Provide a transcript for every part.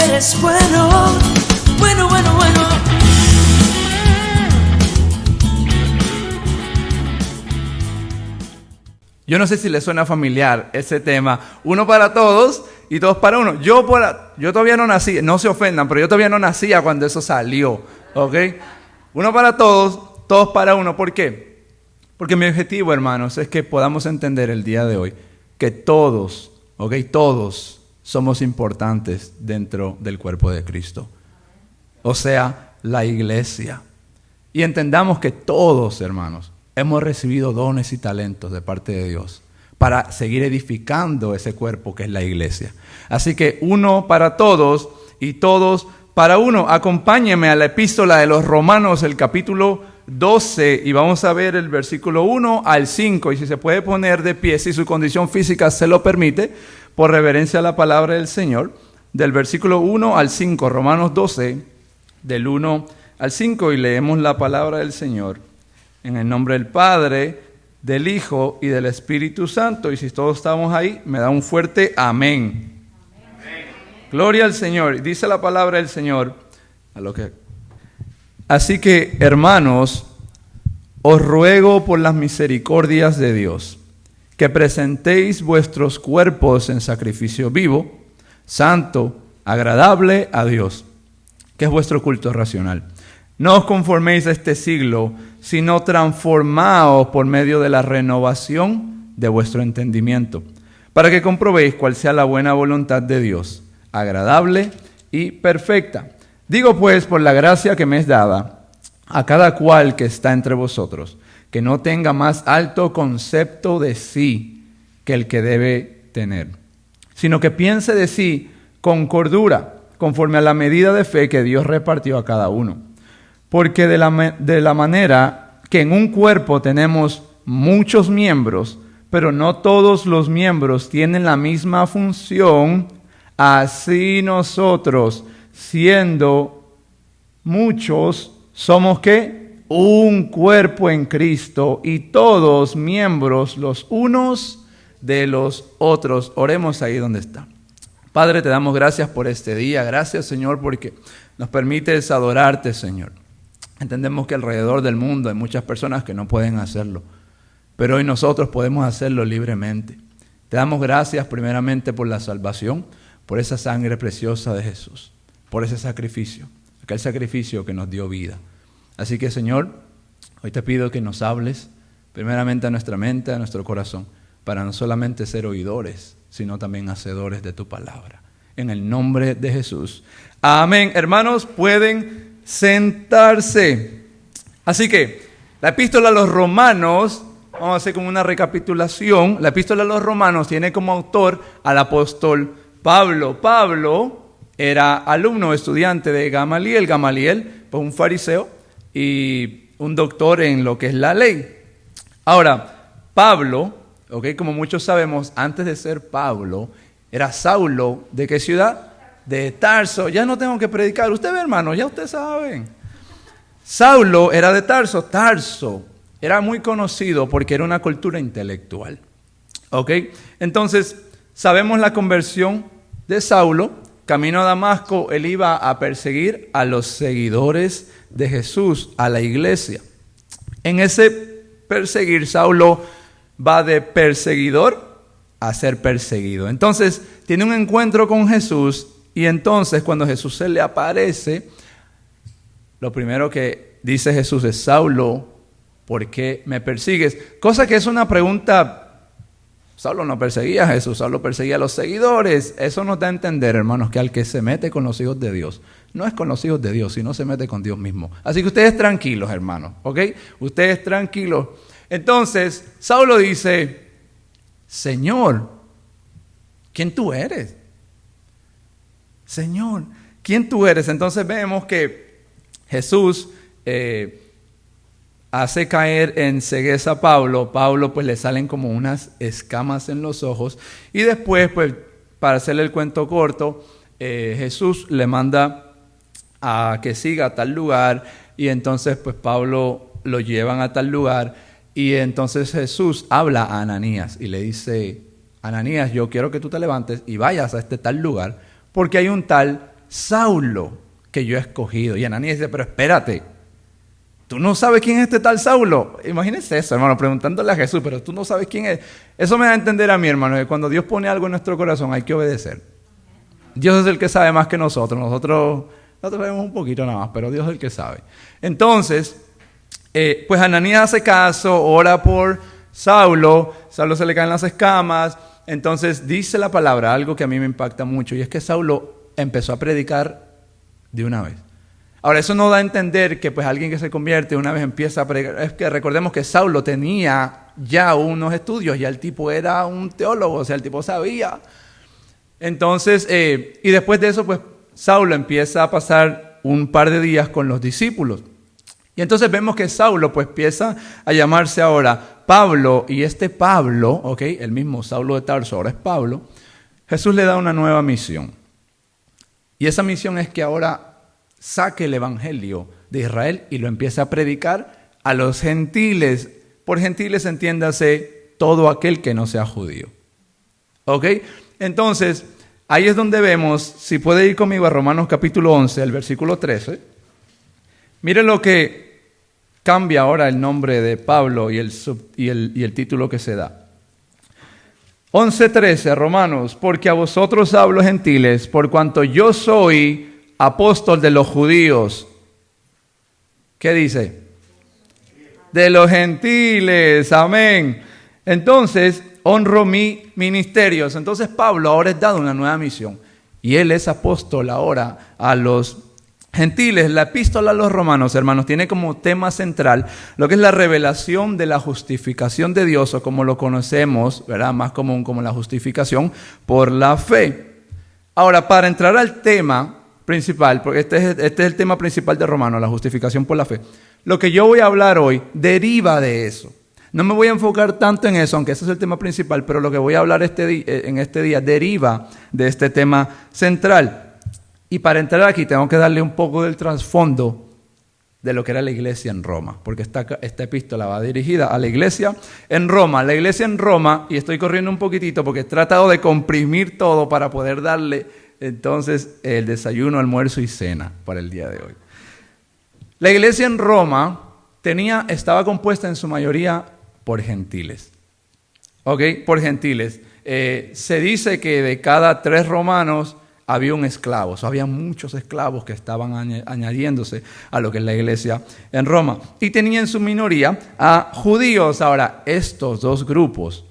eres bueno, bueno, bueno, bueno. Yo no sé si les suena familiar ese tema. Uno para todos y todos para uno. Yo todavía no nací, no se ofendan, pero yo todavía no nacía cuando eso salió. ¿Ok? Uno para todos, todos para uno. ¿Por qué? Porque mi objetivo, hermanos, es que podamos entender el día de hoy que todos, ¿ok? Todos somos importantes dentro del cuerpo de Cristo. O sea, la iglesia. Y entendamos que todos, hermanos, hemos recibido dones y talentos de parte de Dios para seguir edificando ese cuerpo que es la iglesia. Así que uno para todos y todos para uno. Acompáñenme a la epístola de los Romanos, el capítulo 12, y vamos a ver el versículo 1 al 5. Y si se puede poner de pie, si su condición física se lo permite, por reverencia a la palabra del Señor, del versículo 1 al 5, Romanos 12, del 1 al 5, y leemos la palabra del Señor. En el nombre del Padre, del Hijo y del Espíritu Santo. Y si todos estamos ahí, me da un fuerte amén. Amén. Gloria al Señor. Dice la palabra del Señor. Así que, hermanos, os ruego por las misericordias de Dios, que presentéis vuestros cuerpos en sacrificio vivo, santo, agradable a Dios, que es vuestro culto racional. No os conforméis a este siglo, sino transformaos por medio de la renovación de vuestro entendimiento, para que comprobéis cuál sea la buena voluntad de Dios, agradable y perfecta. Digo pues, por la gracia que me es dada, a cada cual que está entre vosotros, que no tenga más alto concepto de sí que el que debe tener, sino que piense de sí con cordura, conforme a la medida de fe que Dios repartió a cada uno. Porque de la manera que en un cuerpo tenemos muchos miembros, pero no todos los miembros tienen la misma función, así nosotros, siendo muchos, somos ¿qué? Un cuerpo en Cristo y todos miembros los unos de los otros. Oremos ahí donde está. Padre, te damos gracias por este día. Gracias, Señor, porque nos permites adorarte, Señor. Entendemos que alrededor del mundo hay muchas personas que no pueden hacerlo, pero hoy nosotros podemos hacerlo libremente. Te damos gracias primeramente por la salvación, por esa sangre preciosa de Jesús, por ese sacrificio, aquel sacrificio que nos dio vida. Así que, Señor, hoy te pido que nos hables primeramente a nuestra mente, a nuestro corazón, para no solamente ser oidores, sino también hacedores de tu palabra. En el nombre de Jesús. Amén. Hermanos, pueden sentarse. Así que la epístola a los Romanos, vamos a hacer como una recapitulación. La epístola a los Romanos tiene como autor al apóstol Pablo. Pablo era alumno, estudiante de Gamaliel. Gamaliel, pues un fariseo y un doctor en lo que es la ley. Ahora, Pablo, como muchos sabemos, antes de ser Pablo, era Saulo. ¿De qué ciudad? De Tarso. Ya no tengo que predicar. Usted ve, hermano, ya ustedes saben. Saulo era de Tarso. Tarso era muy conocido porque era una cultura intelectual. Entonces, sabemos la conversión de Saulo. Camino a Damasco, él iba a perseguir a los seguidores de Jesús, a la iglesia. En ese perseguir, Saulo va de perseguidor a ser perseguido. Entonces, tiene un encuentro con Jesús. Y entonces cuando Jesús se le aparece, lo primero que dice Jesús es: Saulo, ¿por qué me persigues? Cosa que es una pregunta. Saulo no perseguía a Jesús, Saulo perseguía a los seguidores. Eso nos da a entender, hermanos, que al que se mete con los hijos de Dios, no es con los hijos de Dios, sino se mete con Dios mismo. Así que ustedes tranquilos, hermanos, Ustedes tranquilos. Entonces, Saulo dice: Señor, ¿quién tú eres? Señor, ¿quién tú eres? Entonces vemos que Jesús hace caer en cegueza a Pablo. Pablo pues le salen como unas escamas en los ojos. Y después, pues para hacerle el cuento corto, Jesús le manda a que siga a tal lugar. Y entonces pues Pablo lo llevan a tal lugar. Y entonces Jesús habla a Ananías y le dice: Ananías, yo quiero que tú te levantes y vayas a este tal lugar, porque hay un tal Saulo, que yo he escogido. Y Ananías dice, pero espérate, tú no sabes quién es este tal Saulo. Imagínense eso, hermano, preguntándole a Jesús, pero tú no sabes quién es. Eso me da a entender a mí, hermano, que cuando Dios pone algo en nuestro corazón hay que obedecer. Dios es el que sabe más que nosotros. Nosotros sabemos un poquito nada más, pero Dios es el que sabe. Entonces, pues Ananías hace caso, ora por Saulo se le caen las escamas. Entonces dice la palabra, algo que a mí me impacta mucho, y es que Saulo empezó a predicar de una vez. Ahora, eso no da a entender que pues alguien que se convierte una vez empieza a predicar. Es que recordemos que Saulo tenía ya unos estudios, ya el tipo era un teólogo, o sea, el tipo sabía. Entonces, y después de eso, pues Saulo empieza a pasar un par de días con los discípulos. Y entonces vemos que Saulo pues empieza a llamarse ahora Pablo, y este Pablo, ¿ok? El mismo Saulo de Tarso, ahora es Pablo. Jesús le da una nueva misión. Y esa misión es que ahora saque el evangelio de Israel y lo empiece a predicar a los gentiles. Por gentiles entiéndase todo aquel que no sea judío. ¿Ok? Entonces, ahí es donde vemos, si puede ir conmigo a Romanos capítulo 11, el versículo 13. Mire lo que cambia ahora el nombre de Pablo y el título que se da. 11:13, Romanos, porque a vosotros hablo gentiles, por cuanto yo soy apóstol de los judíos. ¿Qué dice? De los gentiles, amén. Entonces, honro mi ministerio. Entonces Pablo ahora es dado una nueva misión. Y él es apóstol ahora a los gentiles. La epístola a los romanos, hermanos, tiene como tema central lo que es la revelación de la justificación de Dios, o como lo conocemos, ¿verdad? Más común como la justificación por la fe. Ahora, para entrar al tema principal, porque este es el tema principal de Romanos, la justificación por la fe, lo que yo voy a hablar hoy deriva de eso. No me voy a enfocar tanto en eso, aunque ese es el tema principal, pero lo que voy a hablar en este día deriva de este tema central. Y para entrar aquí tengo que darle un poco del trasfondo de lo que era la iglesia en Roma, porque esta epístola va dirigida a la iglesia en Roma. La iglesia en Roma, y estoy corriendo un poquitito porque he tratado de comprimir todo para poder darle entonces el desayuno, almuerzo y cena para el día de hoy. La iglesia en Roma estaba compuesta en su mayoría por gentiles. ¿Ok? Por gentiles. Se dice que de cada 3 romanos había un esclavo. O sea, había muchos esclavos que estaban añadiéndose a lo que es la iglesia en Roma. Y tenía en su minoría a judíos. Ahora, estos dos grupos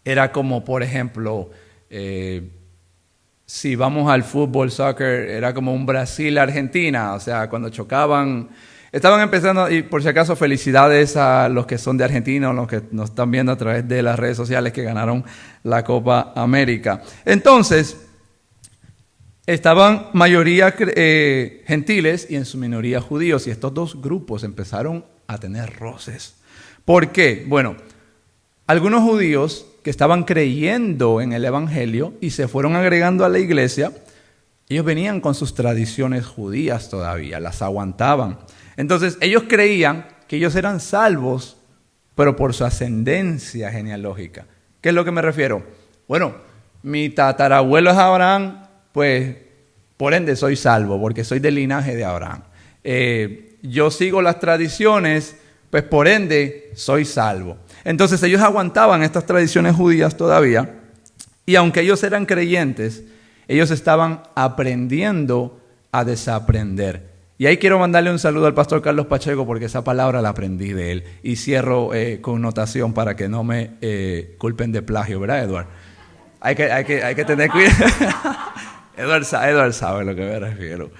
era como, por ejemplo, si vamos al fútbol, soccer, era como un Brasil-Argentina. O sea, cuando chocaban, estaban empezando, y por si acaso felicidades a los que son de Argentina o los que nos están viendo a través de las redes sociales que ganaron la Copa América. Entonces, estaban mayoría gentiles y en su minoría judíos, y estos dos grupos empezaron a tener roces. ¿Por qué? Bueno, algunos judíos que estaban creyendo en el evangelio y se fueron agregando a la iglesia, ellos venían con sus tradiciones judías todavía, las aguantaban. Entonces ellos creían que ellos eran salvos, pero por su ascendencia genealógica. ¿Qué es lo que me refiero? Bueno, mi tatarabuelo es Abraham, pues por ende soy salvo, porque soy del linaje de Abraham. Yo sigo las tradiciones, pues por ende soy salvo. Entonces ellos aguantaban estas tradiciones judías todavía, y aunque ellos eran creyentes, ellos estaban aprendiendo a desaprender. Y ahí quiero mandarle un saludo al pastor Carlos Pacheco, porque esa palabra la aprendí de él. Y cierro con notación para que no me culpen de plagio, ¿verdad, Eduardo? Hay que tener cuidado. Eduardo sabe a lo que me refiero.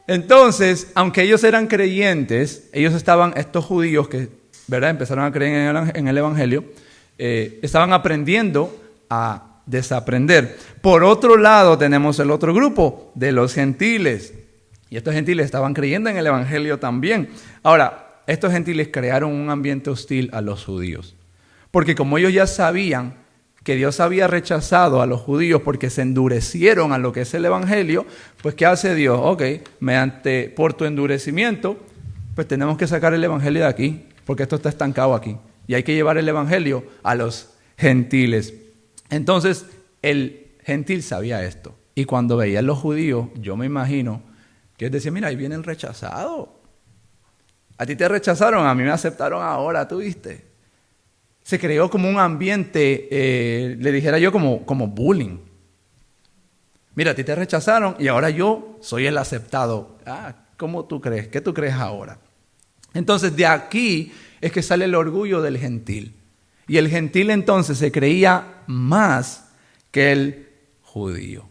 Entonces, aunque ellos eran creyentes, estos judíos que, ¿verdad?, empezaron a creer en el evangelio, estaban aprendiendo a desaprender. Por otro lado, tenemos el otro grupo de los gentiles. Y estos gentiles estaban creyendo en el evangelio también. Ahora, estos gentiles crearon un ambiente hostil a los judíos. Porque como ellos ya sabían que Dios había rechazado a los judíos porque se endurecieron a lo que es el evangelio, pues ¿qué hace Dios? Ok, por tu endurecimiento, pues tenemos que sacar el evangelio de aquí, porque esto está estancado aquí. Y hay que llevar el evangelio a los gentiles. Entonces, el gentil sabía esto. Y cuando veían los judíos, yo me imagino que ellos decían, mira, ahí viene el rechazado. A ti te rechazaron, a mí me aceptaron ahora, ¿tú viste? Se creó como un ambiente, le dijera yo, como bullying. Mira, a ti te rechazaron y ahora yo soy el aceptado. Ah, ¿cómo tú crees? ¿Qué tú crees ahora? Entonces, de aquí es que sale el orgullo del gentil. Y el gentil entonces se creía más que el judío.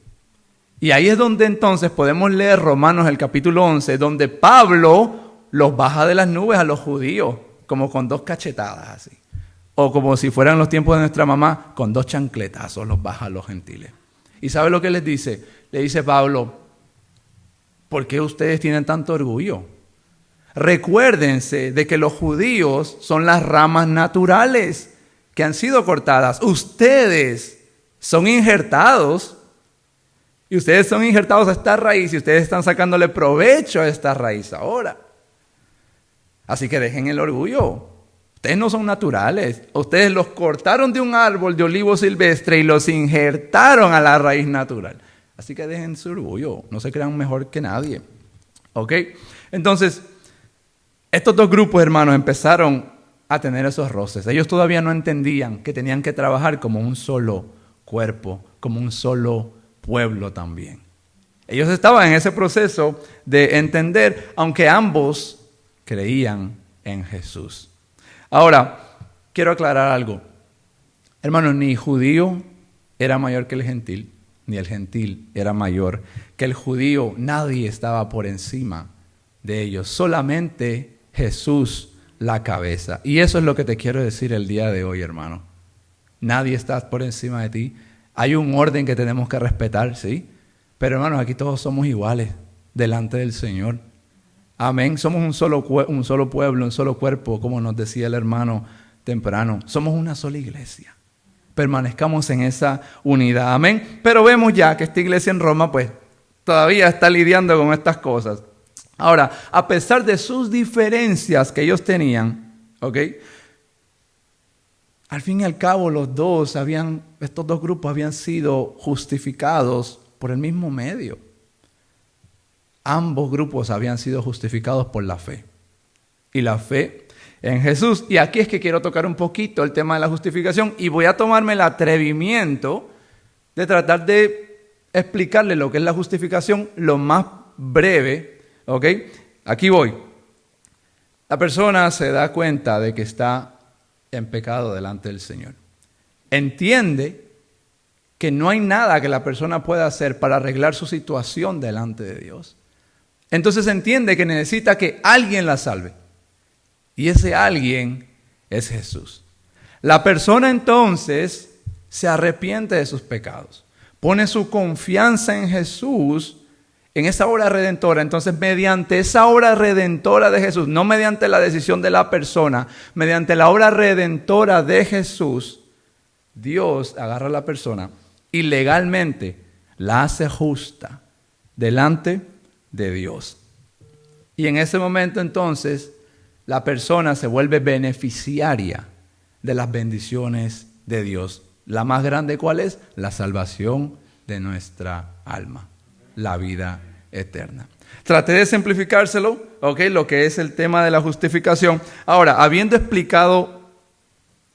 Y ahí es donde entonces podemos leer Romanos el capítulo 11, donde Pablo los baja de las nubes a los judíos, como con 2 cachetadas así. O como si fueran los tiempos de nuestra mamá, con 2 chancletazos los baja a los gentiles. ¿Y sabe lo que les dice? Le dice Pablo, ¿por qué ustedes tienen tanto orgullo? Recuérdense de que los judíos son las ramas naturales que han sido cortadas. Ustedes son injertados y ustedes son injertados a esta raíz y ustedes están sacándole provecho a esta raíz ahora. Así que dejen el orgullo. Ustedes no son naturales. Ustedes los cortaron de un árbol de olivo silvestre y los injertaron a la raíz natural. Así que dejen su orgullo. No se crean mejor que nadie. ¿Ok? Entonces, estos 2 grupos, hermanos, empezaron a tener esos roces. Ellos todavía no entendían que tenían que trabajar como un solo cuerpo, como un solo pueblo también. Ellos estaban en ese proceso de entender, aunque ambos creían en Jesús. Ahora, quiero aclarar algo. Hermanos, ni judío era mayor que el gentil, ni el gentil era mayor que el judío. Nadie estaba por encima de ellos, solamente Jesús la cabeza. Y eso es lo que te quiero decir el día de hoy, hermano. Nadie está por encima de ti. Hay un orden que tenemos que respetar, ¿sí? Pero hermanos, aquí todos somos iguales delante del Señor. Amén. Somos un solo pueblo, un solo cuerpo, como nos decía el hermano temprano. Somos una sola iglesia. Permanezcamos en esa unidad. Amén. Pero vemos ya que esta iglesia en Roma, pues, todavía está lidiando con estas cosas. Ahora, a pesar de sus diferencias que ellos tenían, ¿ok? Al fin y al cabo, estos 2 grupos habían sido justificados por el mismo medio. Ambos grupos habían sido justificados por la fe. Y la fe en Jesús. Y aquí es que quiero tocar un poquito el tema de la justificación. Y voy a tomarme el atrevimiento de tratar de explicarle lo que es la justificación lo más breve. ¿Ok? Aquí voy. La persona se da cuenta de que está en pecado delante del Señor. Entiende que no hay nada que la persona pueda hacer para arreglar su situación delante de Dios. Entonces entiende que necesita que alguien la salve. Y ese alguien es Jesús. La persona entonces se arrepiente de sus pecados. Pone su confianza en Jesús, en esa obra redentora. Entonces, mediante esa obra redentora de Jesús, no mediante la decisión de la persona, mediante la obra redentora de Jesús, Dios agarra a la persona y legalmente la hace justa delante de Dios. Y en ese momento entonces la persona se vuelve beneficiaria de las bendiciones de Dios. La más grande, ¿cuál es? La salvación de nuestra alma, la vida eterna. Traté de simplificárselo, ¿ok? Lo que es el tema de la justificación. Ahora, habiendo explicado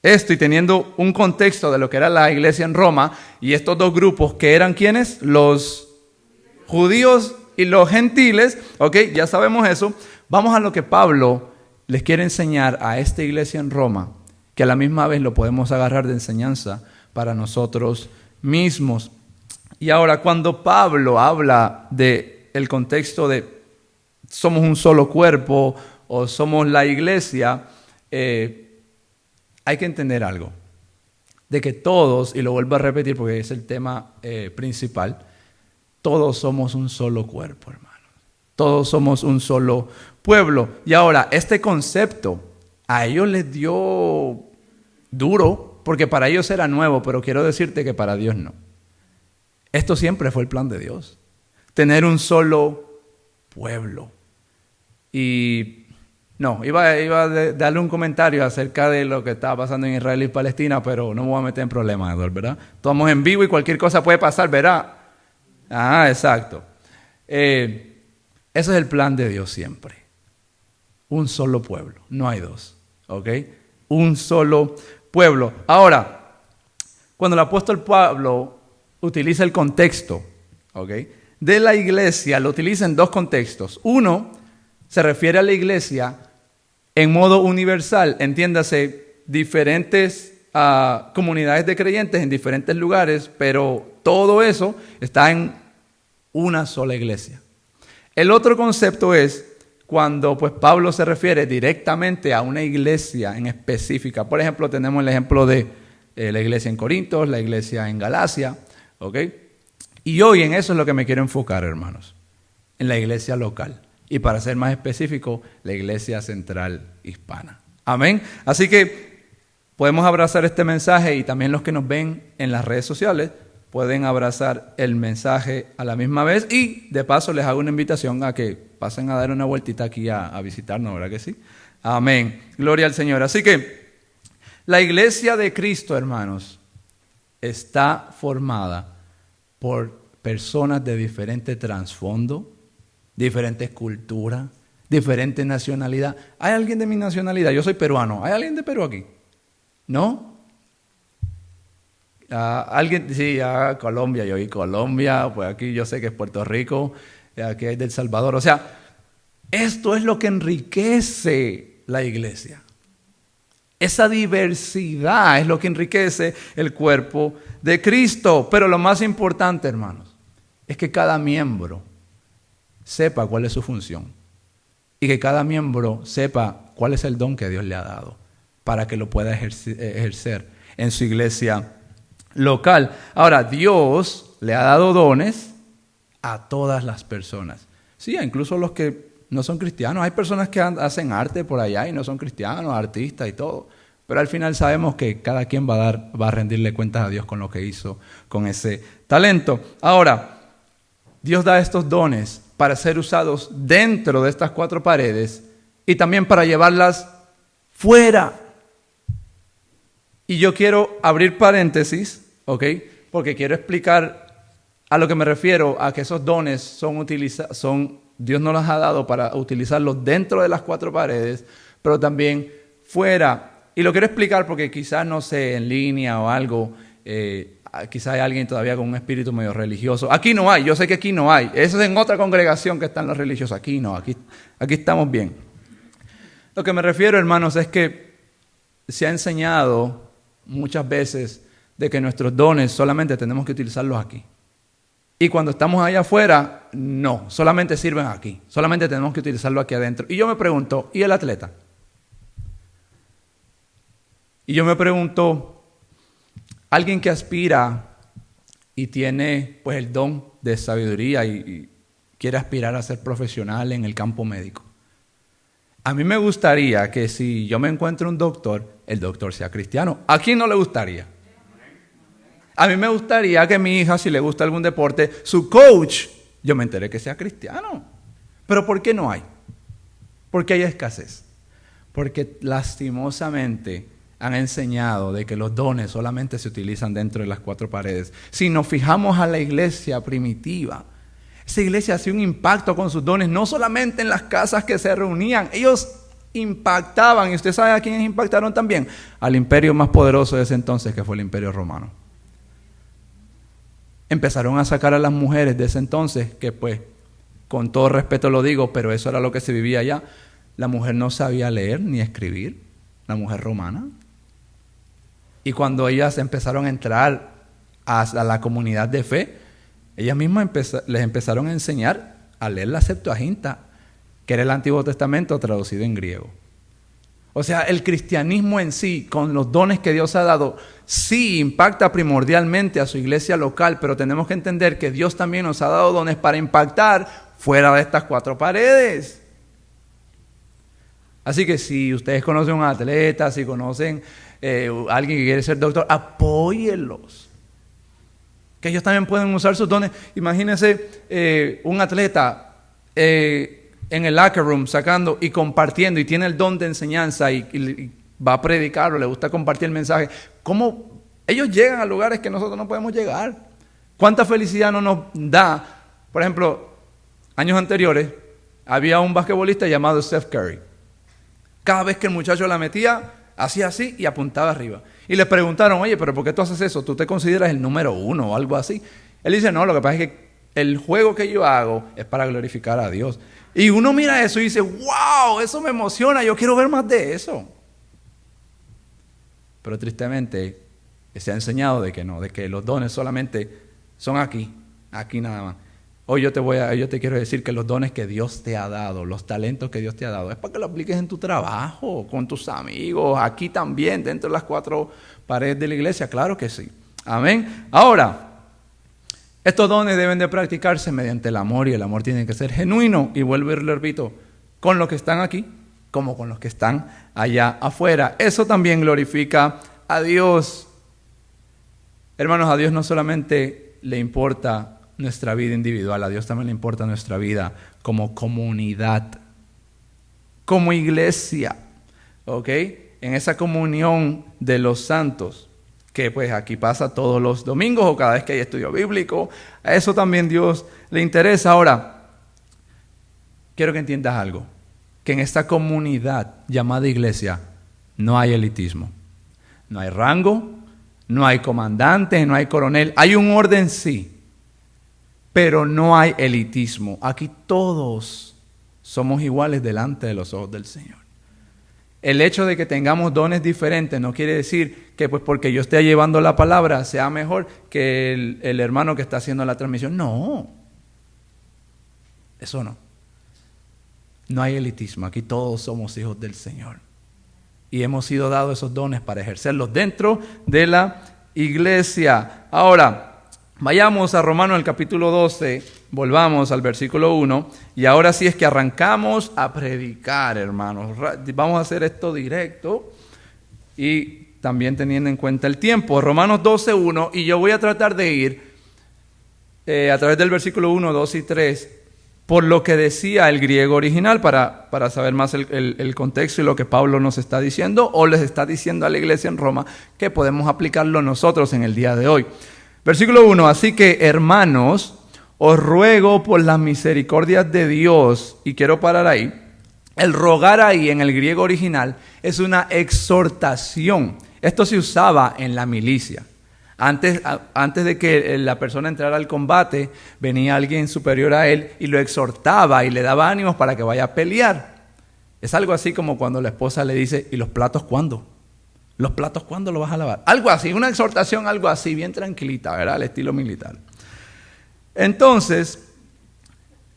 esto y teniendo un contexto de lo que era la iglesia en Roma y estos 2 grupos que eran ¿quiénes? Los judíos y los gentiles, ¿ok? Ya sabemos eso. Vamos a lo que Pablo les quiere enseñar a esta iglesia en Roma, que a la misma vez lo podemos agarrar de enseñanza para nosotros mismos. Y ahora, cuando Pablo habla del contexto de somos un solo cuerpo o somos la iglesia, hay que entender algo. De que todos, y lo vuelvo a repetir porque es el tema principal, todos somos un solo cuerpo, hermanos. Todos somos un solo pueblo. Y ahora, este concepto a ellos les dio duro, porque para ellos era nuevo, pero quiero decirte que para Dios no. Esto siempre fue el plan de Dios. Tener un solo pueblo. Y no, iba a darle un comentario acerca de lo que estaba pasando en Israel y Palestina, pero no me voy a meter en problemas, ¿verdad? Estamos en vivo y cualquier cosa puede pasar, ¿verdad? Ah, exacto. Ese es el plan de Dios siempre. Un solo pueblo, no hay dos, ¿ok? Un solo pueblo. Ahora, cuando el apóstol Pablo utiliza el contexto, ¿ok?, de la iglesia, lo utiliza en dos contextos. Uno, se refiere a la iglesia en modo universal, entiéndase, diferentes comunidades de creyentes en diferentes lugares, pero todo eso está en una sola iglesia. El otro concepto es cuando pues Pablo se refiere directamente a una iglesia en específica. Por ejemplo, tenemos el ejemplo de la iglesia en Corinto, la iglesia en Galacia, ¿ok? Y hoy en eso es lo que me quiero enfocar, hermanos, en la iglesia local. Y para ser más específico, la iglesia central hispana. Amén. Así que podemos abrazar este mensaje y también los que nos ven en las redes sociales pueden abrazar el mensaje a la misma vez. Y de paso les hago una invitación a que pasen a dar una vueltita aquí a visitarnos, ¿verdad que sí? Amén. Gloria al Señor. Así que la iglesia de Cristo, hermanos, está formada por personas de diferente trasfondo, diferentes culturas, diferente nacionalidad. ¿Hay alguien de mi nacionalidad? Yo soy peruano. ¿Hay alguien de Perú aquí? ¿No? ¿Alguien? Sí, Colombia. Yo vi Colombia, pues aquí yo sé que es Puerto Rico, aquí es del Salvador. O sea, esto es lo que enriquece la iglesia. Esa diversidad es lo que enriquece el cuerpo de Cristo. Pero lo más importante, hermanos, es que cada miembro sepa cuál es su función y que cada miembro sepa cuál es el don que Dios le ha dado para que lo pueda ejercer en su iglesia local. Ahora, Dios le ha dado dones a todas las personas. Sí, incluso los que no son cristianos. Hay personas que hacen arte por allá y no son cristianos, artistas y todo. Pero al final sabemos que cada quien va a rendirle cuentas a Dios con lo que hizo con ese talento. Ahora, Dios da estos dones para ser usados dentro de estas cuatro paredes y también para llevarlas fuera. Y yo quiero abrir paréntesis, ¿ok? Porque quiero explicar a lo que me refiero, a que esos dones Dios nos los ha dado para utilizarlos dentro de las cuatro paredes, pero también fuera. Y lo quiero explicar porque quizás, no sé, en línea o algo, quizás hay alguien todavía con un espíritu medio religioso. Aquí no hay, yo sé que aquí no hay. Eso es en otra congregación que están los religiosos. Aquí no, aquí estamos bien. Lo que me refiero, hermanos, es que se ha enseñado muchas veces de que nuestros dones solamente tenemos que utilizarlos aquí. Y cuando estamos allá afuera, no, solamente sirven aquí. Solamente tenemos que utilizarlo aquí adentro. Y yo me pregunto, ¿y el atleta? Y yo me pregunto, alguien que aspira y tiene pues el don de sabiduría y quiere aspirar a ser profesional en el campo médico. A mí me gustaría que si yo me encuentro un doctor, el doctor sea cristiano. ¿A quién no le gustaría? A mí me gustaría que mi hija, si le gusta algún deporte, su coach, yo me enteré que sea cristiano. Pero ¿por qué no hay? Porque hay escasez. Porque lastimosamente han enseñado de que los dones solamente se utilizan dentro de las cuatro paredes. Si nos fijamos a la iglesia primitiva, esa iglesia hacía un impacto con sus dones, no solamente en las casas que se reunían, ellos impactaban. ¿Y usted sabe a quiénes impactaron también? Al imperio más poderoso de ese entonces, que fue el imperio romano. Empezaron a sacar a las mujeres de ese entonces, que pues, con todo respeto lo digo, pero eso era lo que se vivía allá. La mujer no sabía leer ni escribir, la mujer romana. Y cuando ellas empezaron a entrar a la comunidad de fe, ellas mismas les empezaron a enseñar a leer la Septuaginta, que era el Antiguo Testamento traducido en griego. O sea, el cristianismo en sí, con los dones que Dios ha dado, sí impacta primordialmente a su iglesia local, pero tenemos que entender que Dios también nos ha dado dones para impactar fuera de estas cuatro paredes. Así que si ustedes conocen a un atleta, si conocen a alguien que quiere ser doctor, apóyenlos. Que ellos también pueden usar sus dones. Imagínense un atleta en el locker room sacando y compartiendo y tiene el don de enseñanza y va a predicar o le gusta compartir el mensaje. ¿Cómo ellos llegan a lugares que nosotros no podemos llegar? ¿Cuánta felicidad no nos da? Por ejemplo, años anteriores, había un basquetbolista llamado Steph Curry. Cada vez que el muchacho la metía, hacía así y apuntaba arriba. Y le preguntaron, oye, ¿pero por qué tú haces eso? ¿Tú te consideras el número 1 o algo así? Él dice, no, lo que pasa es que el juego que yo hago es para glorificar a Dios. Y uno mira eso y dice, wow, eso me emociona, yo quiero ver más de eso. Pero tristemente se ha enseñado de que no, de que los dones solamente son aquí nada más. Hoy yo te quiero decir que los dones que Dios te ha dado, los talentos que Dios te ha dado, es para que lo apliques en tu trabajo, con tus amigos, aquí también, dentro de las 4 paredes de la iglesia, claro que sí. Amén. Ahora, estos dones deben de practicarse mediante el amor, y el amor tiene que ser genuino, y vuelvo y le repito, con los que están aquí, como con los que están allá afuera. Eso también glorifica a Dios. Hermanos, a Dios no solamente le importa nuestra vida individual, a Dios también le importa nuestra vida como comunidad, como iglesia, ¿ok? En esa comunión de los santos, que pues aquí pasa todos los domingos o cada vez que hay estudio bíblico, a eso también Dios le interesa. Ahora, quiero que entiendas algo, que en esta comunidad llamada iglesia no hay elitismo, no hay rango, no hay comandante, no hay coronel, hay un orden sí, pero no hay elitismo. Aquí todos somos iguales delante de los ojos del Señor. El hecho de que tengamos dones diferentes no quiere decir que pues porque yo esté llevando la palabra sea mejor que el hermano que está haciendo la transmisión. No, eso no. No hay elitismo, aquí todos somos hijos del Señor. Y hemos sido dados esos dones para ejercerlos dentro de la iglesia. Ahora, vayamos a Romanos el capítulo 12, volvamos al versículo 1, y ahora sí es que arrancamos a predicar, hermanos. Vamos a hacer esto directo y también teniendo en cuenta el tiempo. Romanos 12, 1, y yo voy a tratar de ir a través del versículo 1, 2 y 3, por lo que decía el griego original, para saber más el contexto y lo que Pablo nos está diciendo, o les está diciendo a la iglesia en Roma, que podemos aplicarlo nosotros en el día de hoy. Versículo 1, así que hermanos, os ruego por las misericordias de Dios, y quiero parar ahí, el rogar ahí en el griego original es una exhortación. Esto se usaba en la milicia. Antes de que la persona entrara al combate, venía alguien superior a él y lo exhortaba y le daba ánimos para que vaya a pelear. Es algo así como cuando la esposa le dice, ¿y los platos cuándo? ¿Los platos cuándo los vas a lavar? Algo así, una exhortación, algo así, bien tranquilita, ¿verdad? Al estilo militar. Entonces,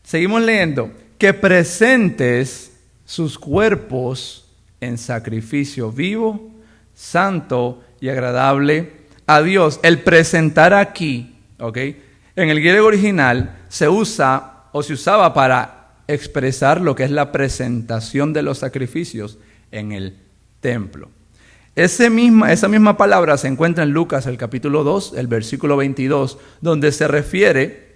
seguimos leyendo. Que presentes sus cuerpos en sacrificio vivo, santo y agradable a Dios. El presentar aquí, ¿ok? En el griego original se usa o se usaba para expresar lo que es la presentación de los sacrificios en el templo. Esa misma palabra se encuentra en Lucas, el capítulo 2, el versículo 22, donde se refiere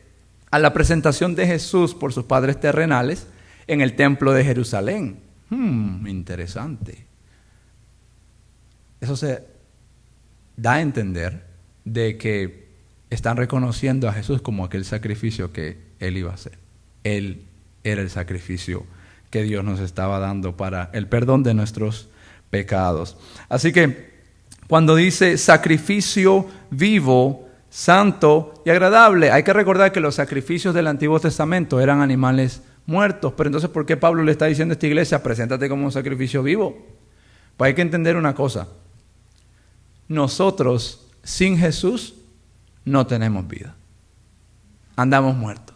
a la presentación de Jesús por sus padres terrenales en el templo de Jerusalén. Interesante. Eso se da a entender de que están reconociendo a Jesús como aquel sacrificio que Él iba a hacer. Él era el sacrificio que Dios nos estaba dando para el perdón de nuestros pecados. Así que cuando dice sacrificio vivo, santo y agradable, hay que recordar que los sacrificios del Antiguo Testamento eran animales muertos. Pero entonces, ¿por qué Pablo le está diciendo a esta iglesia, preséntate como un sacrificio vivo? Pues hay que entender una cosa. Nosotros sin Jesús no tenemos vida. Andamos muertos.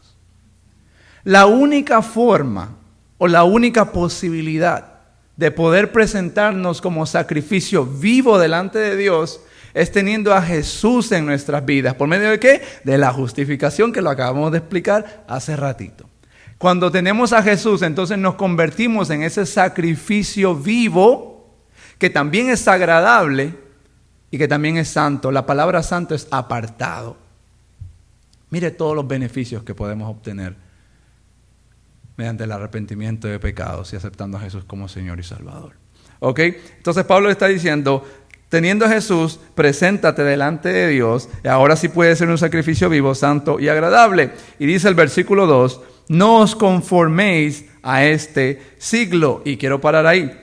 La única forma o la única posibilidad de poder presentarnos como sacrificio vivo delante de Dios es teniendo a Jesús en nuestras vidas. ¿Por medio de qué? De la justificación que lo acabamos de explicar hace ratito. Cuando tenemos a Jesús, entonces nos convertimos en ese sacrificio vivo que también es agradable y que también es santo. La palabra santo es apartado. Mire todos los beneficios que podemos obtener mediante el arrepentimiento de pecados y aceptando a Jesús como Señor y Salvador. ¿Ok? Entonces Pablo está diciendo, Teniendo a Jesús, preséntate delante de Dios. Y ahora sí puede ser un sacrificio vivo, santo y agradable. Y dice el versículo 2, no os conforméis a este siglo. Y quiero parar ahí.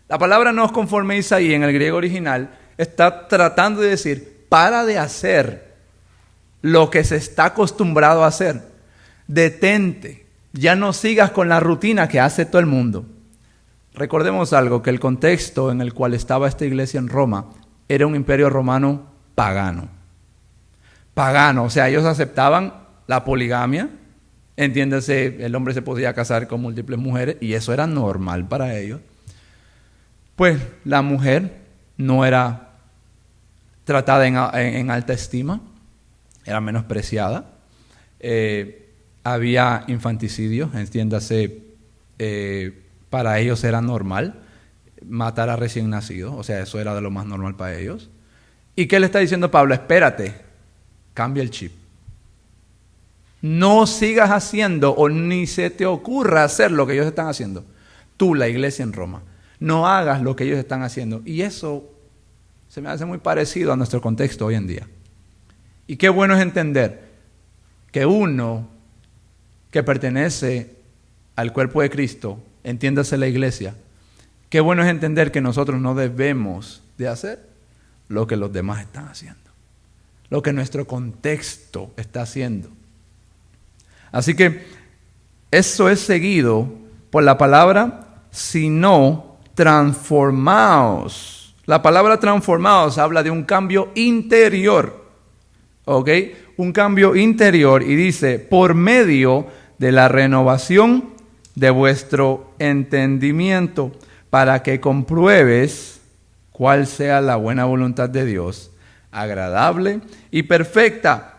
La palabra no os conforméis ahí en el griego original está tratando de decir, para de hacer lo que se está acostumbrado a hacer. Detente, ya no sigas con la rutina que hace todo el mundo. Recordemos algo, que el contexto en el cual estaba esta iglesia en Roma era un imperio romano pagano. Pagano, o sea, ellos aceptaban la poligamia, entiéndase, el hombre se podía casar con múltiples mujeres y eso era normal para ellos. Pues la mujer no era tratada en alta estima, era menospreciada. Había infanticidio, entiéndase, para ellos era normal matar a recién nacidos, o sea, eso era de lo más normal para ellos. ¿Y qué le está diciendo Pablo? Espérate, cambia el chip. No sigas haciendo o ni se te ocurra hacer lo que ellos están haciendo. Tú, la iglesia en Roma, no hagas lo que ellos están haciendo. Y eso se me hace muy parecido a nuestro contexto hoy en día. Y qué bueno es entender que uno que pertenece al cuerpo de Cristo, entiéndase la iglesia, qué bueno es entender que nosotros no debemos de hacer lo que los demás están haciendo, lo que nuestro contexto está haciendo. Así que eso es seguido por la palabra, sino transformaos. La palabra transformaos habla de un cambio interior, ¿ok? Un cambio interior y dice, por medio de la renovación de vuestro entendimiento, para que compruebes cuál sea la buena voluntad de Dios, agradable y perfecta.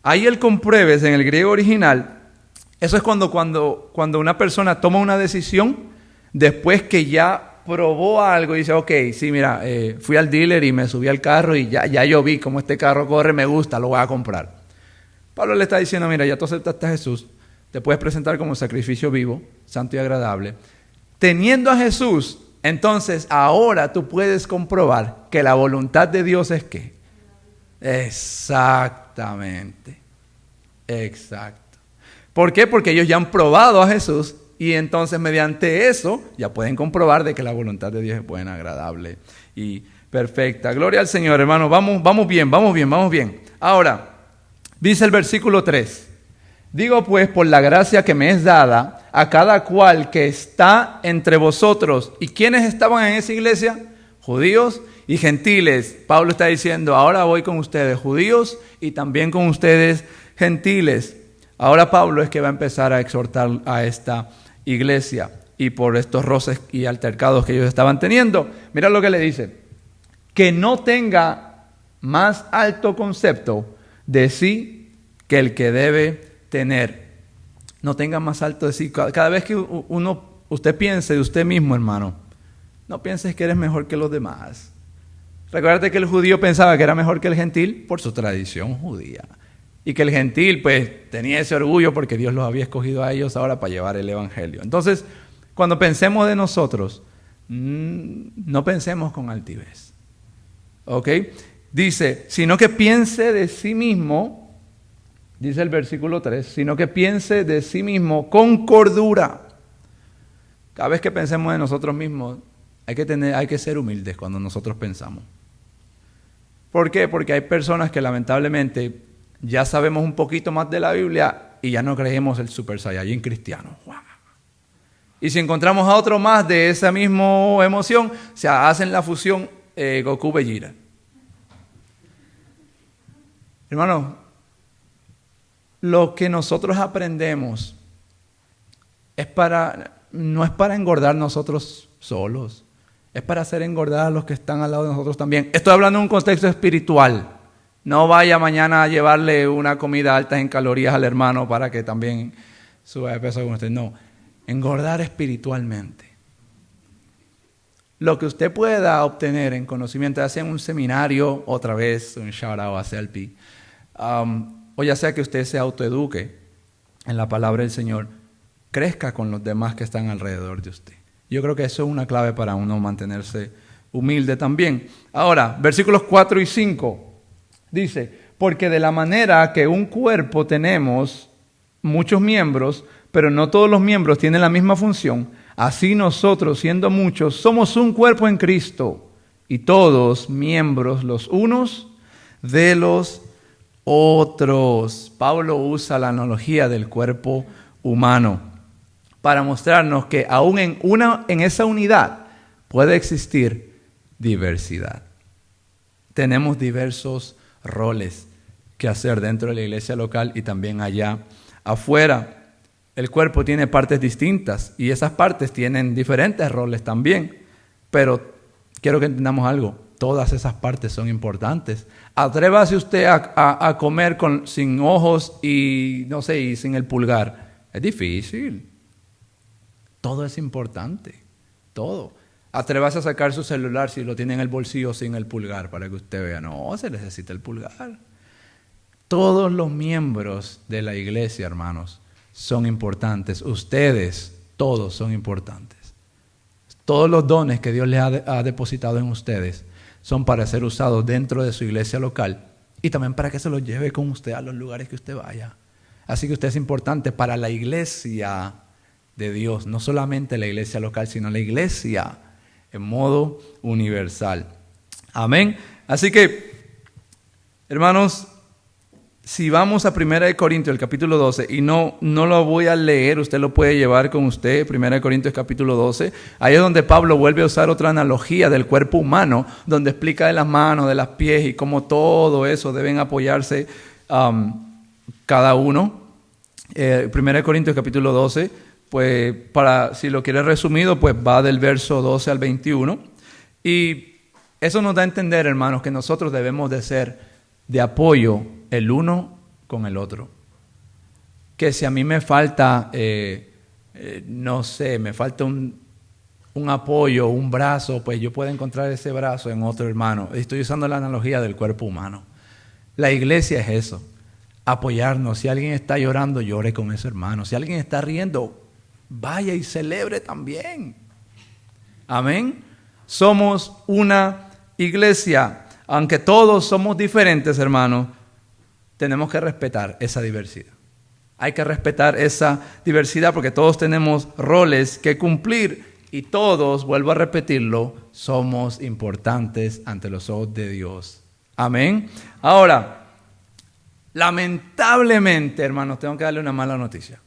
Ahí el compruebes en el griego original, eso es cuando una persona toma una decisión después que ya probó algo y dice, ok, sí, mira, fui al dealer y me subí al carro y ya yo vi cómo este carro corre, me gusta, lo voy a comprar. Pablo le está diciendo, mira, ya tú aceptaste a Jesús, te puedes presentar como sacrificio vivo, santo y agradable. Teniendo a Jesús, entonces ahora tú puedes comprobar que la voluntad de Dios es ¿qué? Exactamente. Exacto. ¿Por qué? Porque ellos ya han probado a Jesús y entonces mediante eso ya pueden comprobar de que la voluntad de Dios es buena, agradable y perfecta. Gloria al Señor, hermano. Vamos bien. Ahora, dice el versículo 3. Digo pues, por la gracia que me es dada, a cada cual que está entre vosotros. ¿Y quiénes estaban en esa iglesia? Judíos y gentiles. Pablo está diciendo, ahora voy con ustedes, judíos y también con ustedes, gentiles. Ahora Pablo es que va a empezar a exhortar a esta iglesia y por estos roces y altercados que ellos estaban teniendo. Mira lo que le dice, que no tenga más alto concepto de sí que el que debe tener. No tenga más alto de sí. Cada vez que usted piense de usted mismo, hermano, no pienses que eres mejor que los demás. Recuérdate que el judío pensaba que era mejor que el gentil por su tradición judía. Y que el gentil pues tenía ese orgullo porque Dios los había escogido a ellos ahora para llevar el evangelio. Entonces, cuando pensemos de nosotros, no pensemos con altivez. ¿Ok? Dice, sino que piense de sí mismo, dice el versículo 3, sino que piense de sí mismo con cordura. Cada vez que pensemos de nosotros mismos, hay que ser humildes cuando nosotros pensamos. ¿Por qué? Porque hay personas que lamentablemente ya sabemos un poquito más de la Biblia y ya no creemos el Super Saiyajin cristiano. ¡Wow! Y si encontramos a otro más de esa misma emoción, se hacen la fusión Goku-Vegeta. Hermano, lo que nosotros aprendemos no es para engordar nosotros solos, es para hacer engordar a los que están al lado de nosotros también. Estoy hablando en un contexto espiritual. No vaya mañana a llevarle una comida alta en calorías al hermano para que también suba de peso con usted. No, engordar espiritualmente. Lo que usted pueda obtener en conocimiento, ya sea en un seminario, otra vez, un shout out a Selpi, o ya sea que usted se autoeduque en la palabra del Señor, crezca con los demás que están alrededor de usted. Yo creo que eso es una clave para uno mantenerse humilde también. Ahora, versículos 4 y 5 dice, porque de la manera que un cuerpo tenemos muchos miembros, pero no todos los miembros tienen la misma función, así nosotros, siendo muchos, somos un cuerpo en Cristo y todos miembros los unos de los otros. Pablo usa la analogía del cuerpo humano para mostrarnos que aún en esa unidad puede existir diversidad. Tenemos diversos roles que hacer dentro de la iglesia local y también allá afuera. El cuerpo tiene partes distintas y esas partes tienen diferentes roles también, pero quiero que entendamos algo, todas esas partes son importantes. Atrévase usted a comer sin ojos y no sé, y sin el pulgar. Es difícil. Todo es importante, todo. Atrévase a sacar su celular si lo tiene en el bolsillo sin el pulgar para que usted vea. No, se necesita el pulgar. Todos los miembros de la iglesia, hermanos, son importantes. Ustedes, todos son importantes. Todos los dones que Dios les ha depositado en ustedes son para ser usados dentro de su iglesia local y también para que se los lleve con usted a los lugares que usted vaya. Así que usted es importante para la iglesia de Dios, no solamente la iglesia local, sino la iglesia en modo universal. Amén. Así que, hermanos, si vamos a 1 Corintios, el capítulo 12, y no lo voy a leer, usted lo puede llevar con usted, 1 Corintios capítulo 12, ahí es donde Pablo vuelve a usar otra analogía del cuerpo humano, donde explica de las manos, de las pies y cómo todo eso deben apoyarse cada uno. 1 Corintios capítulo 12, pues si lo quiere resumido, pues va del verso 12 al 21. Y eso nos da a entender, hermanos, que nosotros debemos de ser de apoyo el uno con el otro. Que si a mí me falta, no sé, me falta un apoyo, un brazo, pues yo puedo encontrar ese brazo en otro hermano. Estoy usando la analogía del cuerpo humano. La iglesia es eso, apoyarnos. Si alguien está llorando, llore con ese hermano. Si alguien está riendo, vaya y celebre también. Amén. Somos una iglesia. Aunque todos somos diferentes, hermanos, tenemos que respetar esa diversidad. Hay que respetar esa diversidad porque todos tenemos roles que cumplir y todos, vuelvo a repetirlo, somos importantes ante los ojos de Dios. Amén. Ahora, lamentablemente, hermanos, tengo que darle una mala noticia.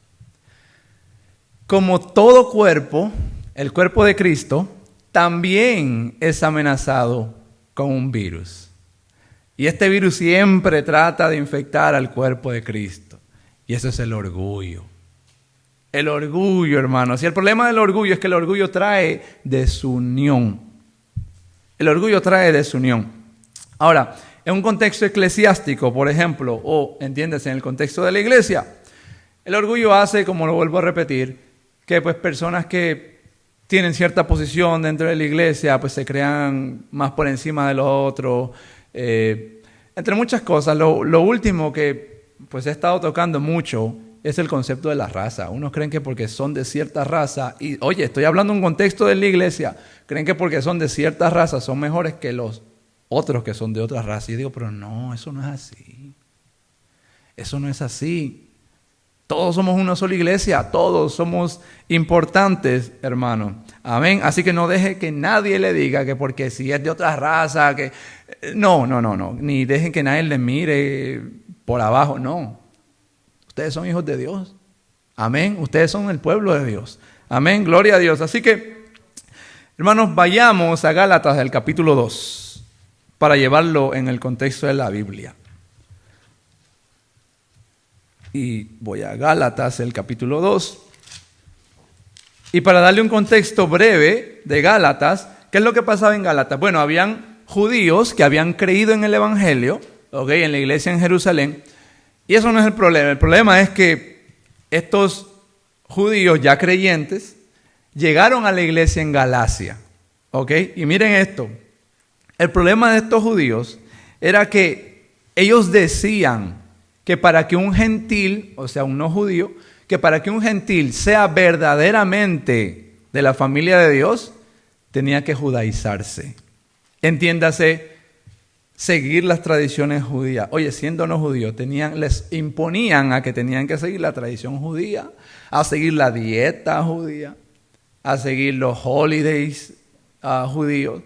Como todo cuerpo, el cuerpo de Cristo también es amenazado con un virus. Y este virus siempre trata de infectar al cuerpo de Cristo. Y eso es el orgullo. El orgullo, hermanos. Y el problema del orgullo es que el orgullo trae desunión. El orgullo trae desunión. Ahora, en un contexto eclesiástico, por ejemplo, o entiéndase en el contexto de la iglesia, el orgullo hace, como lo vuelvo a repetir, que pues personas que tienen cierta posición dentro de la iglesia, pues se crean más por encima de los otros. Entre muchas cosas, lo último que pues he estado tocando mucho es el concepto de la raza. Unos creen que porque son de cierta raza, y oye, estoy hablando en un contexto de la iglesia, creen que porque son de cierta raza son mejores que los otros que son de otra raza. Y digo, pero no, eso no es así. Eso no es así. Todos somos una sola iglesia, todos somos importantes, hermano. Amén. Así que no deje que nadie le diga que porque si es de otra raza, que no. Ni dejen que nadie le mire por abajo, no. Ustedes son hijos de Dios. Amén. Ustedes son el pueblo de Dios. Amén. Gloria a Dios. Así que, hermanos, vayamos a Gálatas del capítulo 2 para llevarlo en el contexto de la Biblia. Y voy a Gálatas, el capítulo 2. Y para darle un contexto breve de Gálatas, ¿qué es lo que pasaba en Gálatas? Bueno, habían judíos que habían creído en el Evangelio, en la iglesia en Jerusalén. Y eso no es el problema. El problema es que estos judíos ya creyentes llegaron a la iglesia en Galacia. Y miren esto. El problema de estos judíos era que ellos decían que para que un gentil, o sea, un no judío, que para que un gentil sea verdaderamente de la familia de Dios, tenía que judaizarse. Entiéndase, seguir las tradiciones judías. Oye, siendo no judíos, les imponían a que tenían que seguir la tradición judía, a seguir la dieta judía, a seguir los holidays judíos.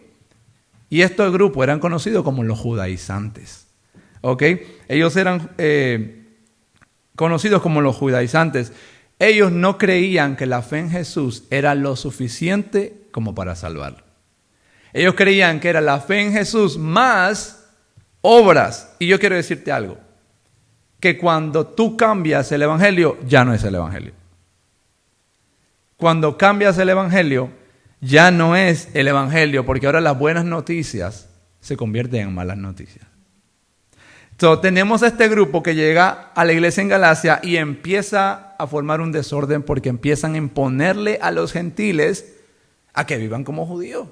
Y estos grupos eran conocidos como los judaizantes. ¿Ok? Ellos eran conocidos como los judaizantes. Ellos no creían que la fe en Jesús era lo suficiente como para salvar. Ellos creían que era la fe en Jesús más obras. Y yo quiero decirte algo, que cuando tú cambias el evangelio, ya no es el evangelio. Cuando cambias el evangelio, ya no es el evangelio, porque ahora las buenas noticias se convierten en malas noticias. Entonces, tenemos a este grupo que llega a la iglesia en Galacia y empieza a formar un desorden porque empiezan a imponerle a los gentiles a que vivan como judíos.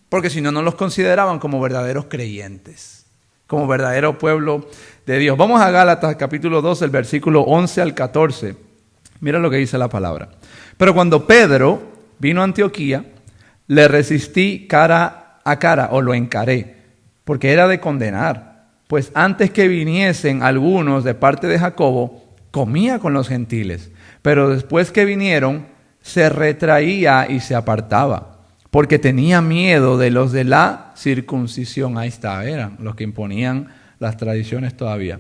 Porque si no, no los consideraban como verdaderos creyentes, como verdadero pueblo de Dios. Vamos a Gálatas capítulo 2, el versículo 11 al 14. Mira lo que dice la palabra. Pero cuando Pedro vino a Antioquía, le resistí cara a cara, o lo encaré, porque era de condenar. Pues antes que viniesen algunos de parte de Jacobo, comía con los gentiles. Pero después que vinieron, se retraía y se apartaba, porque tenía miedo de los de la circuncisión. Ahí está, eran los que imponían las tradiciones todavía.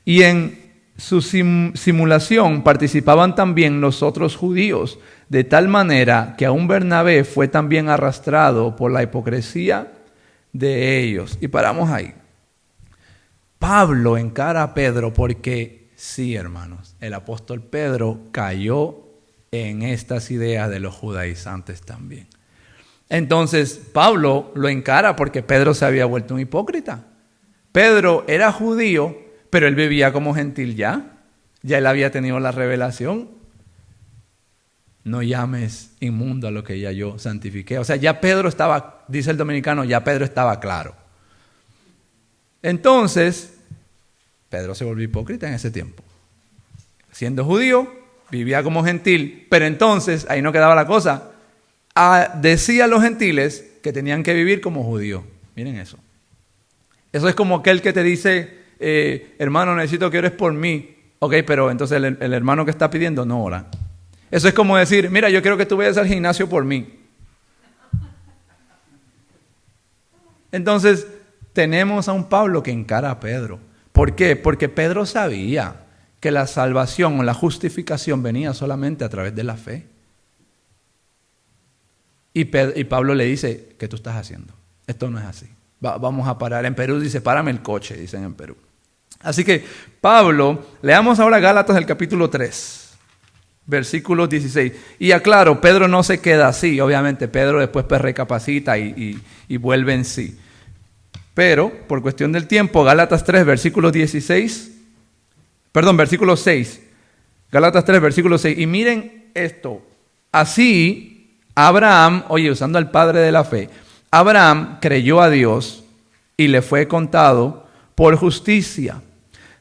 Y en su simulación participaban también los otros judíos, de tal manera que aún Bernabé fue también arrastrado por la hipocresía de ellos. Y paramos ahí. Pablo encara a Pedro porque, sí, hermanos, el apóstol Pedro cayó en estas ideas de los judaizantes también. Entonces, Pablo lo encara porque Pedro se había vuelto un hipócrita. Pedro era judío, pero él vivía como gentil ya. Ya él había tenido la revelación. No llames inmundo a lo que ya yo santifiqué. O sea, ya Pedro estaba, dice el dominicano, ya Pedro estaba claro. Entonces, Pedro se volvió hipócrita en ese tiempo. Siendo judío, vivía como gentil, pero entonces, ahí no quedaba la cosa. Decía a los gentiles que tenían que vivir como judíos. Miren eso. Eso es como aquel que te dice, hermano, necesito que ores por mí. Ok, pero entonces el hermano que está pidiendo no ora. Eso es como decir, mira, yo quiero que tú vayas al gimnasio por mí. Entonces, tenemos a un Pablo que encara a Pedro. ¿Por qué? Porque Pedro sabía que la salvación o la justificación venía solamente a través de la fe. Y Pablo le dice, ¿qué tú estás haciendo? Esto no es así. Vamos a parar. En Perú dice, párame el coche, dicen en Perú. Así que Pablo, leamos ahora Gálatas el capítulo 3, versículo 16. Y aclaro, Pedro no se queda así. Obviamente Pedro después recapacita y vuelve en sí. Pero, por cuestión del tiempo, Gálatas 3, versículo 6. Gálatas 3, versículo 6. Y miren esto. Así, Abraham, oye, usando al padre de la fe, Abraham creyó a Dios y le fue contado por justicia.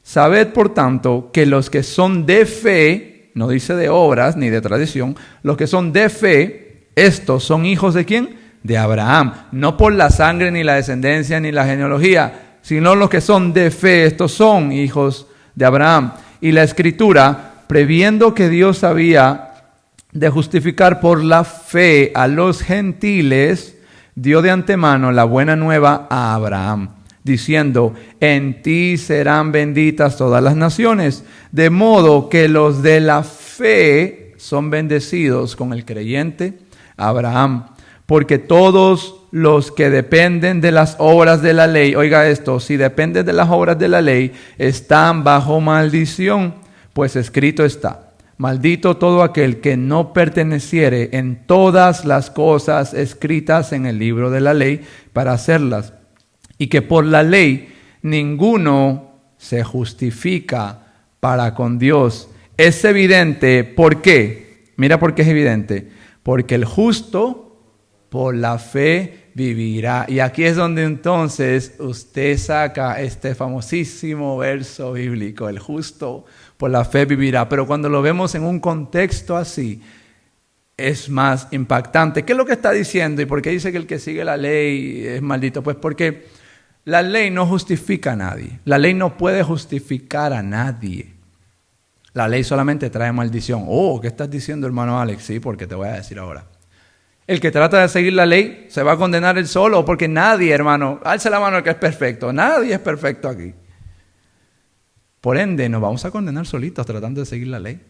Sabed, por tanto, que los que son de fe, no dice de obras ni de tradición, los que son de fe, estos son hijos ¿de quién? De Abraham, no por la sangre, ni la descendencia, ni la genealogía, sino los que son de fe, estos son hijos de Abraham. Y la Escritura, previendo que Dios había de justificar por la fe a los gentiles, dio de antemano la buena nueva a Abraham, diciendo, en ti serán benditas todas las naciones, de modo que los de la fe son bendecidos con el creyente Abraham. Porque todos los que dependen de las obras de la ley, oiga esto, si dependen de las obras de la ley, están bajo maldición, pues escrito está, maldito todo aquel que no perteneciere en todas las cosas escritas en el libro de la ley para hacerlas, y que por la ley ninguno se justifica para con Dios. Es evidente, ¿por qué? Mira por qué es evidente, porque el justo por la fe vivirá. Y aquí es donde entonces usted saca este famosísimo verso bíblico, el justo por la fe vivirá. Pero cuando lo vemos en un contexto así, es más impactante. ¿Qué es lo que está diciendo? ¿Y por qué dice que el que sigue la ley es maldito? Pues porque la ley no justifica a nadie. La ley no puede justificar a nadie. La ley solamente trae maldición. Oh, ¿qué estás diciendo, hermano Alex? Sí, porque te voy a decir ahora. El que trata de seguir la ley se va a condenar él solo, porque nadie, hermano, alce la mano el que es perfecto. Nadie es perfecto aquí. Por ende, nos vamos a condenar solitos tratando de seguir la ley.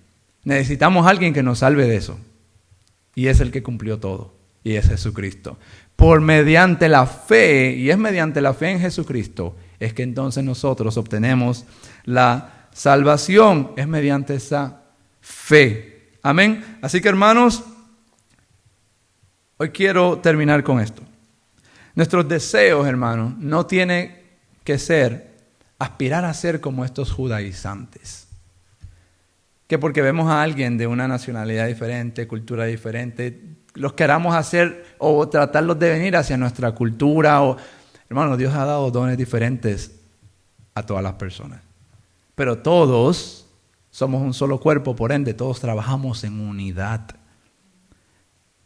Necesitamos a alguien que nos salve de eso. Y es el que cumplió todo. Y es Jesucristo. Por mediante la fe, y es mediante la fe en Jesucristo, es que entonces nosotros obtenemos la salvación. Es mediante esa fe. Amén. Así que, hermanos, hoy quiero terminar con esto. Nuestros deseos, hermanos, no tienen que ser aspirar a ser como estos judaizantes. Que porque vemos a alguien de una nacionalidad diferente, cultura diferente, los queramos hacer o tratarlos de venir hacia nuestra cultura. Hermanos, Dios ha dado dones diferentes a todas las personas. Pero todos somos un solo cuerpo, por ende, todos trabajamos en unidad.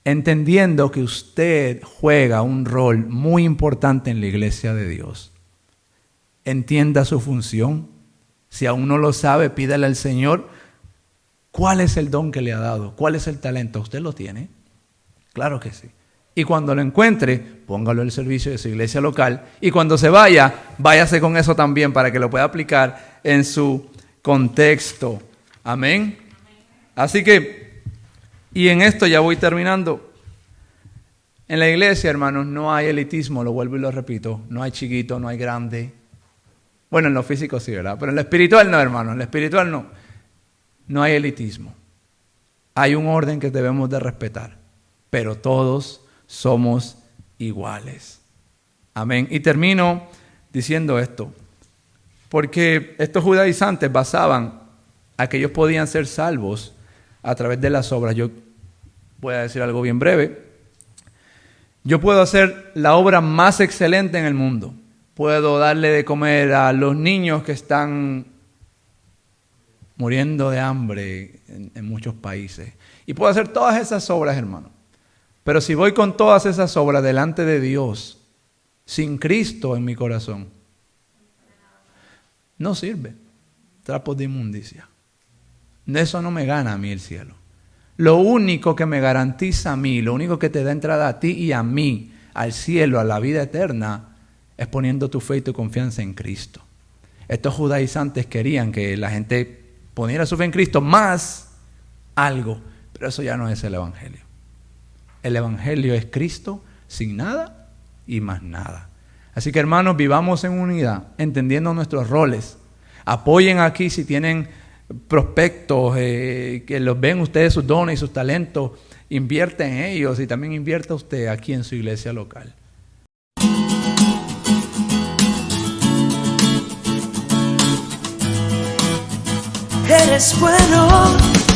Entendiendo que usted juega un rol muy importante en la iglesia de Dios. Entienda su función. Si aún no lo sabe, pídale al Señor. ¿Cuál es el don que le ha dado? ¿Cuál es el talento? ¿Usted lo tiene? Claro que sí. Y cuando lo encuentre, póngalo al servicio de su iglesia local. Y cuando se vaya, váyase con eso también para que lo pueda aplicar en su contexto. Amén. Así que, y en esto ya voy terminando. En la iglesia, hermanos, no hay elitismo, lo vuelvo y lo repito. No hay chiquito, no hay grande. Bueno, en lo físico sí, ¿verdad? Pero en lo espiritual no, hermanos. En lo espiritual no. No hay elitismo. Hay un orden que debemos de respetar. Pero todos somos iguales. Amén. Y termino diciendo esto. Porque estos judaizantes basaban a que ellos podían ser salvos a través de las obras. Yo voy a decir algo bien breve. Yo puedo hacer la obra más excelente en el mundo. Puedo darle de comer a los niños que están muriendo de hambre en muchos países. Y puedo hacer todas esas obras, hermano. Pero si voy con todas esas obras delante de Dios, sin Cristo en mi corazón, no sirve. Trapos de inmundicia. Eso no me gana a mí el cielo. Lo único que me garantiza a mí, lo único que te da entrada a ti y a mí, al cielo, a la vida eterna, es poniendo tu fe y tu confianza en Cristo. Estos judaizantes querían que la gente poniera su fe en Cristo más algo, pero eso ya no es el Evangelio. El Evangelio es Cristo sin nada y más nada. Así que, hermanos, vivamos en unidad, entendiendo nuestros roles. Apoyen aquí si tienen prospectos, que los ven ustedes sus dones y sus talentos, invierte en ellos y también invierta usted aquí en su iglesia local. Eres bueno.